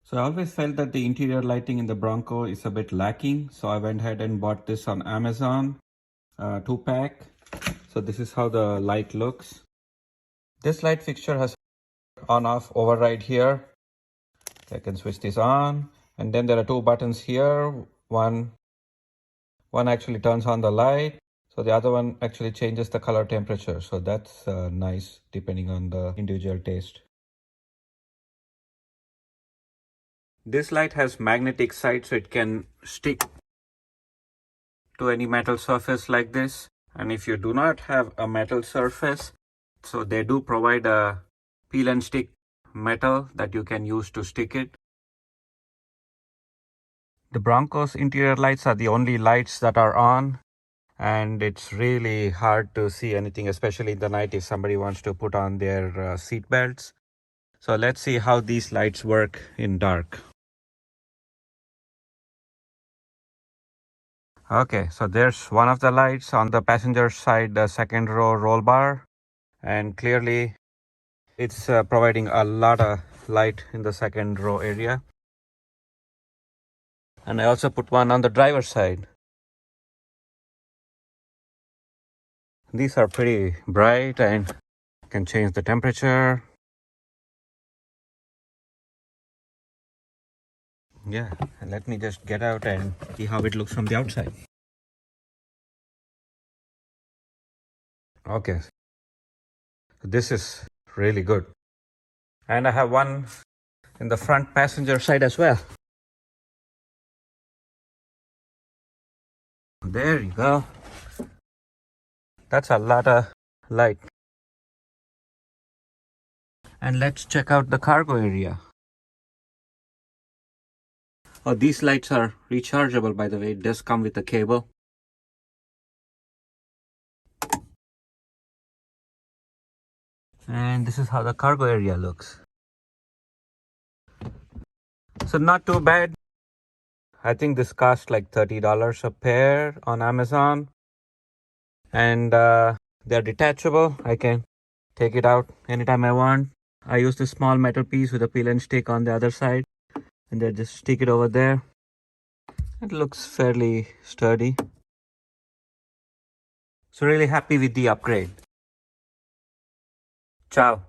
So I always felt that the interior lighting in the Bronco is a bit lacking. So I went ahead and bought this on Amazon, 2-pack. So this is how the light looks. This light fixture has on off override here. I can switch this on, and then there are two buttons here. One actually turns on the light, so the other one actually changes the color temperature. So that's nice depending on the individual taste. This light has magnetic side, so it can stick to any metal surface like this. And if you do not have a metal surface, so they do provide a peel and stick metal that you can use to stick it. The Bronco's interior lights are the only lights that are on, and it's really hard to see anything, especially in the night if somebody wants to put on their seat belts. So let's see how these lights work in dark. Okay, so there's one of the lights on the passenger side, the second row roll bar, and clearly it's providing a lot of light in the second row area. And I also put one on the driver's side. These are pretty bright and can change the temperature. Yeah, let me just get out and see how it looks from the outside. Okay, this is really good. And I have one in the front passenger side as well. There you go. That's a lot of light. And let's check out the cargo area. Oh, these lights are rechargeable, by the way. It does come with a cable. And this is how the cargo area looks. So not too bad. I think this cost like $30 a pair on Amazon. And they're detachable. I can take it out anytime I want. I use this small metal piece with a peel and stick on the other side, and then just stick it over there. It looks fairly sturdy. So really happy with the upgrade. Ciao.